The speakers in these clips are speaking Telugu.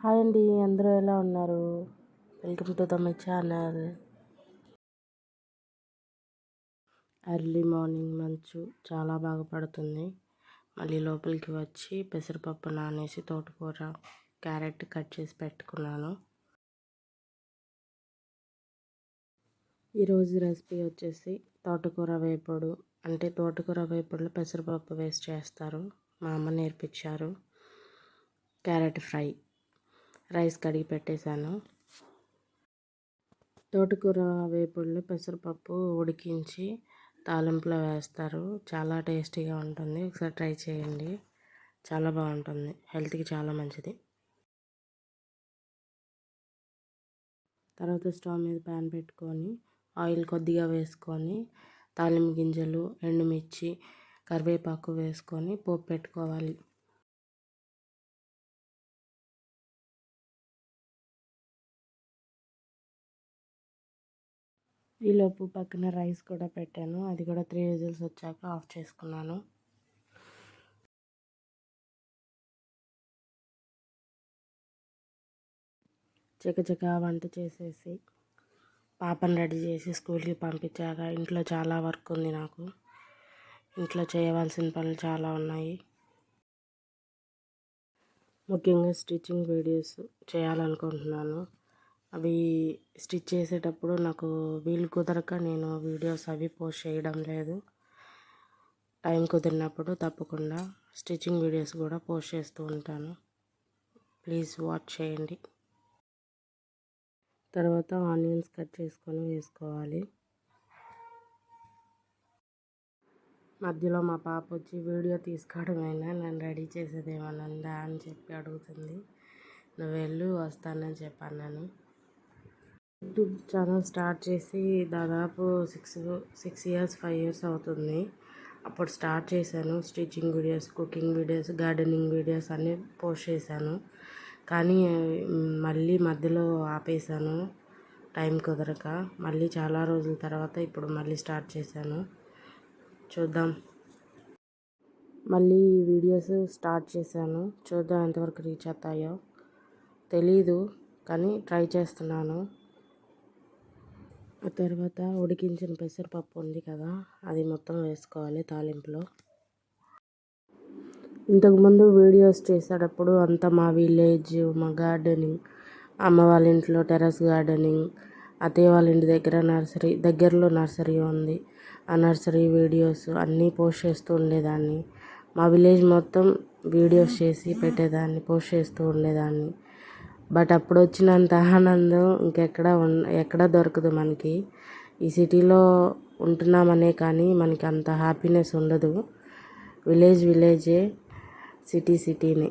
హాయ్ అండి, అందరూ ఎలా ఉన్నారు? Welcome to my channel. Early morning మంచు చాలా బాగా పడుతుంది. మళ్ళీ లోపలికి వచ్చి పెసరపప్పు నానేసి తోటకూర క్యారెట్ కట్ చేసి పెట్టుకున్నాను. ఈరోజు రెసిపీ వచ్చేసి తోటకూర వేపుడు. అంటే తోటకూర వేపుడులో పెసరపప్పు వేసి చేస్తారు, మా అమ్మ నేర్పించారు. క్యారెట్ ఫ్రై, రైస్ కడిగి పెట్టేశాను. తోటకూర వేపుడులో పెసరపప్పు ఉడికించి తాలింపులో వేస్తారు, చాలా టేస్టీగా ఉంటుంది. ఒకసారి ట్రై చేయండి, చాలా బాగుంటుంది, హెల్త్కి చాలా మంచిది. తర్వాత స్టవ్ మీద ప్యాన్ పెట్టుకొని ఆయిల్ కొద్దిగా వేసుకొని తాలింపు గింజలు, ఎండుమిర్చి, కరివేపాకు వేసుకొని పోపు పెట్టుకోవాలి. ఈలోపు పక్కన రైస్ కూడా పెట్టాను, అది కూడా 3 విజిల్స్ వచ్చాక ఆఫ్ చేసుకున్నాను. చకచకా వంట చేసేసి పాపను రెడీ చేసి స్కూల్కి పంపించాక ఇంట్లో చాలా వర్క్ ఉంది. నాకు ఇంట్లో చేయవలసిన పనులు చాలా ఉన్నాయి. ముఖ్యంగా స్టిచ్చింగ్ వీడియోస్ చేయాలనుకుంటున్నాను. అవి స్టిచ్ చేసేటప్పుడు నాకు వీలు కుదరక నేను వీడియోస్ అవి పోస్ట్ చేయడం లేదు. టైం కుదిరినప్పుడు తప్పకుండా స్టిచ్చింగ్ వీడియోస్ కూడా పోస్ట్ చేస్తూ ఉంటాను, ప్లీజ్ వాచ్ చేయండి. తర్వాత ఆనియన్స్ కట్ చేసుకొని వేసుకోవాలి. మధ్యలో మా పాప వచ్చి వీడియో తీసుకోవడమైనా నన్ను రెడీ చేసేది ఏమన్నా ఉందా అని చెప్పి అడుగుతుంది. నువ్వు వెళ్ళు, వస్తానని చెప్పాను. నేను యూట్యూబ్ ఛానల్ స్టార్ట్ చేసి దాదాపు 6 ఇయర్స్ 5 ఇయర్స్ అవుతుంది. అప్పుడు స్టార్ట్ చేశాను. Stitching videos, cooking videos, gardening videos అన్నీ పోస్ట్ చేశాను. కానీ మళ్ళీ మధ్యలో ఆపేశాను, టైం కుదరక. మళ్ళీ చాలా రోజుల తర్వాత ఇప్పుడు మళ్ళీ స్టార్ట్ చేశాను. చూద్దాం, మళ్ళీ వీడియోస్ స్టార్ట్ చేశాను, చూద్దాం ఎంతవరకు రీచ్ అవుతాయో తెలీదు, కానీ ట్రై చేస్తున్నాను. ఆ తర్వాత ఉడికించిన పెసరపప్పు ఉంది కదా, అది మొత్తం వేసుకోవాలి తాలింపులో. ఇంతకుముందు వీడియోస్ చేసేటప్పుడు అంతా మా విలేజ్, మా గార్డెనింగ్, అమ్మ వాళ్ళ ఇంట్లో టెర్రస్ గార్డెనింగ్, అత్తయ్య వాళ్ళ ఇంటి దగ్గర దగ్గరలో నర్సరీ ఉంది, ఆ నర్సరీ వీడియోస్ అన్నీ పోస్ట్ చేస్తూ ఉండేదాన్ని. మా విలేజ్ మొత్తం వీడియోస్ చేసి పెట్టేదాన్ని, పోస్ట్ చేస్తూ ఉండేదాన్ని. బట్ అప్పుడు వచ్చినంత ఆనందం ఎక్కడ దొరకదు మనకి. ఈ సిటీలో ఉంటున్నామనే కానీ మనకి అంత హ్యాపీనెస్ ఉండదు. విలేజే, సిటీనే.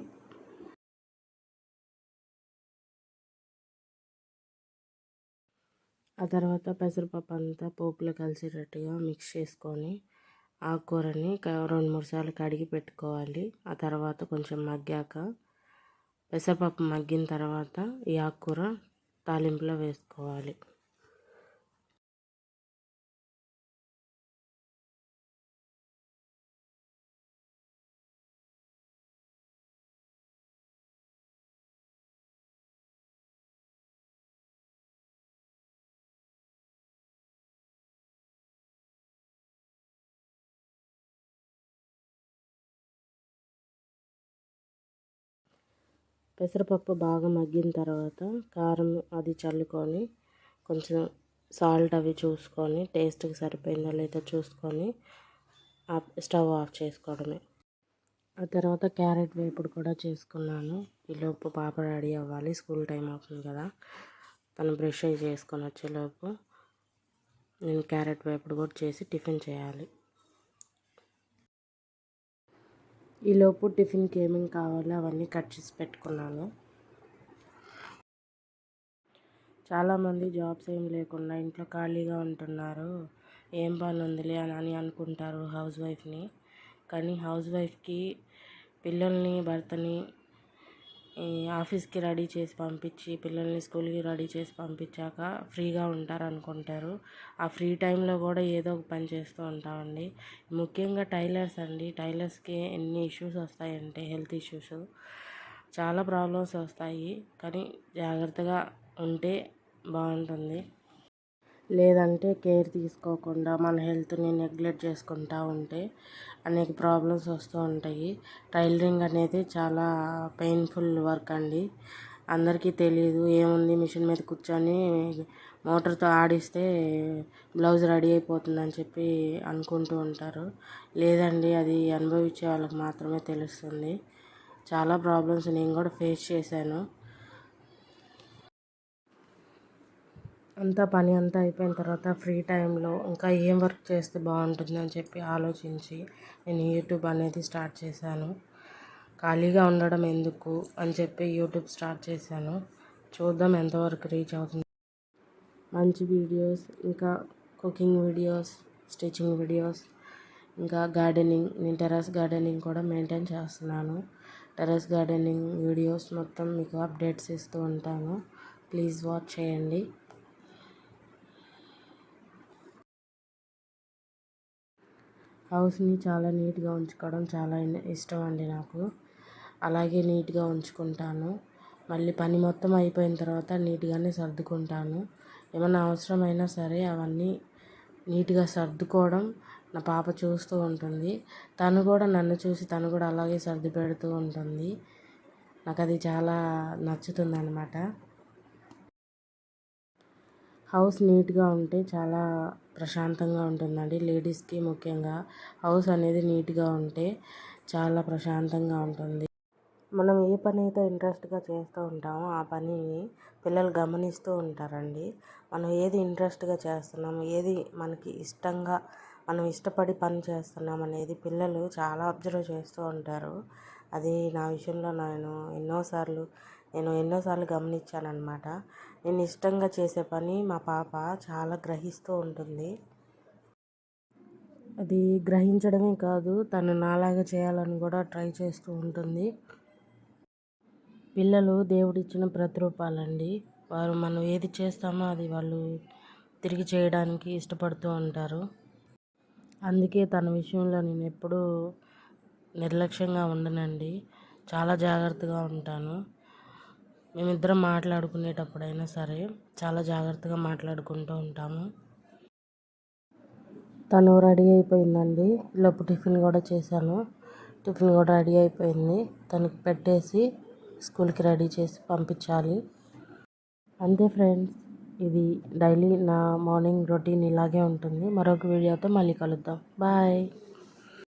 ఆ తర్వాత పెసరపప్పు అంతా పోపులో కలిసేటట్టుగా మిక్స్ చేసుకొని ఆకుకూరని 2-3 సార్లు కడిగి పెట్టుకోవాలి. ఆ తర్వాత కొంచెం మగ్గాక, పెసరపప్పు మగ్గిన తర్వాత ఈ ఆకుకూర తాలింపులో వేసుకోవాలి. పెసరపప్పు బాగా మగ్గిన తర్వాత కారం అది చల్లుకొని, కొంచెం సాల్ట్ అవి చూసుకొని, టేస్ట్కి సరిపోయిందో లేదో చూసుకొని స్టవ్ ఆఫ్ చేసుకోవడమే. ఆ తర్వాత క్యారెట్ వేపుడు కూడా చేసుకున్నాను. ఈలోపు పాప రెడీ అవ్వాలి, స్కూల్ టైం అవుతుంది కదా. తను బ్రష్ అయి చేసుకొని వచ్చేలోపు నేను క్యారెట్ వేపుడు కూడా చేసి టిఫిన్ చేయాలి. ఈలోపు టిఫిన్కి ఏమేమి కావాలో అవన్నీ కట్ చేసి పెట్టుకున్నాను. చాలామంది జాబ్స్ ఏం లేకుండా ఇంట్లో ఖాళీగా ఉంటున్నారు, ఏం పని ఉందిలే అని అనుకుంటారు హౌస్ వైఫ్ని. కానీ హౌస్ వైఫ్కి పిల్లల్ని, భర్తని ఆఫీస్కి రెడీ చేసి పంపించి, పిల్లల్ని స్కూల్కి రెడీ చేసి పంపించాక ఫ్రీగా ఉంటారు అనుకుంటారు. ఆ ఫ్రీ టైంలో కూడా ఏదో ఒక పని చేస్తూ ఉంటామండి. ముఖ్యంగా టైలర్స్ అండి, టైలర్స్కి ఎన్ని ఇష్యూస్ వస్తాయంటే హెల్త్ ఇష్యూస్. చాలా ప్రాబ్లమ్స్ వస్తాయి, కానీ జాగ్రత్తగా ఉంటే బాగుంటుంది. లేదంటే కేర్ తీసుకోకుండా మన హెల్త్ని నెగ్లెక్ట్ చేసుకుంటూ ఉంటే అనేక ప్రాబ్లమ్స్ వస్తూ ఉంటాయి. టైలరింగ్ అనేది చాలా పెయిన్ఫుల్ వర్క్ అండి. అందరికీ తెలియదు, ఏముంది మిషన్ మీద కూర్చొని మోటార్తో ఆడిస్తే బ్లౌజ్ రెడీ అయిపోతుందని చెప్పి అనుకుంటూ ఉంటారు. లేదండి, అది అనుభవించే వాళ్ళకి మాత్రమే తెలుస్తుంది. చాలా ప్రాబ్లమ్స్ నేను కూడా ఫేస్ చేశాను. పని అంతా అయిపోయిన తర్వాత ఫ్రీ టైంలో ఇంకా ఏం వర్క్ చేస్తే బాగుంటుంది అని చెప్పి ఆలోచించి నేను యూట్యూబ్ అనేది స్టార్ట్ చేశాను. ఖాళీగా ఉండడం ఎందుకు అని చెప్పి యూట్యూబ్ స్టార్ట్ చేశాను. చూద్దాం ఎంతవరకు రీచ్ అవుతుంది. మంచి వీడియోస్, ఇంకా కుకింగ్ వీడియోస్, స్టిచ్చింగ్ వీడియోస్, ఇంకా గార్డెనింగ్, నేను టెర్రస్ గార్డెనింగ్ కూడా మెయింటైన్ చేస్తున్నాను. టెర్రస్ గార్డెనింగ్ వీడియోస్ మొత్తం మీకు అప్డేట్స్ ఇస్తూ ఉంటాను. ప్లీజ్ వాచ్ చేయండి. హౌస్ని చాలా నీట్గా ఉంచుకోవడం చాలా ఇష్టం అండి నాకు. అలాగే నీట్గా ఉంచుకుంటాను. మళ్ళీ పని మొత్తం అయిపోయిన తర్వాత నీట్గానే సర్దుకుంటాను. ఏమన్నా అవసరమైనా సరే అవన్నీ నీట్గా సర్దుకోవడం నా పాప చూస్తూ ఉంటుంది. తను కూడా నన్ను చూసి తను కూడా అలాగే సర్ది పెడుతూ ఉంటుంది. నాకు అది చాలా నచ్చుతుంది అన్నమాట. హౌస్ నీట్గా ఉంటే చాలా ప్రశాంతంగా ఉంటుందండి. లేడీస్కి ముఖ్యంగా హౌస్ అనేది నీట్గా ఉంటే చాలా ప్రశాంతంగా ఉంటుంది. మనం ఏ పని అయితే ఇంట్రెస్ట్గా చేస్తూ ఉంటామో ఆ పనిని పిల్లలు గమనిస్తూ ఉంటారండి. మనం ఏది ఇంట్రెస్ట్గా చేస్తున్నాము, ఏది మనకి ఇష్టంగా మనం ఇష్టపడి పని చేస్తున్నాం అనేది పిల్లలు చాలా అబ్జర్వ్ చేస్తూ ఉంటారు. అది నా విషయంలో నేను ఎన్నోసార్లు గమనించానమాట. నేను ఇష్టంగా చేసే పని మా పాప చాలా గ్రహిస్తూ ఉంటుంది. అది గ్రహించడమే కాదు, తను నాలాగా చేయాలని కూడా ట్రై చేస్తూ ఉంటుంది. పిల్లలు దేవుడిచ్చిన ప్రతిరూపాలండి. వారు మనం ఏది చేస్తామో అది వాళ్ళు తిరిగి చేయడానికి ఇష్టపడుతూ ఉంటారు. అందుకే తన విషయంలో నేను ఎప్పుడూ నిర్లక్ష్యంగా ఉండనండి. చాలా జాగ్రత్తగా ఉంటాను. మేమిద్దరం మాట్లాడుకునేటప్పుడైనా సరే చాలా జాగ్రత్తగా మాట్లాడుకుంటూ ఉంటాము. తను రెడీ అయిపోయిందండి. ఈలోపు టిఫిన్ కూడా చేశాను. టిఫిన్ కూడా రెడీ అయిపోయింది. తనకి పెట్టేసి స్కూల్కి రెడీ చేసి పంపించాలి. అంతే ఫ్రెండ్స్, ఇది డైలీ నా మార్నింగ్ రొటీన్ ఇలాగే ఉంటుంది. మరొక వీడియోతో మళ్ళీ కలుద్దాం. బాయ్.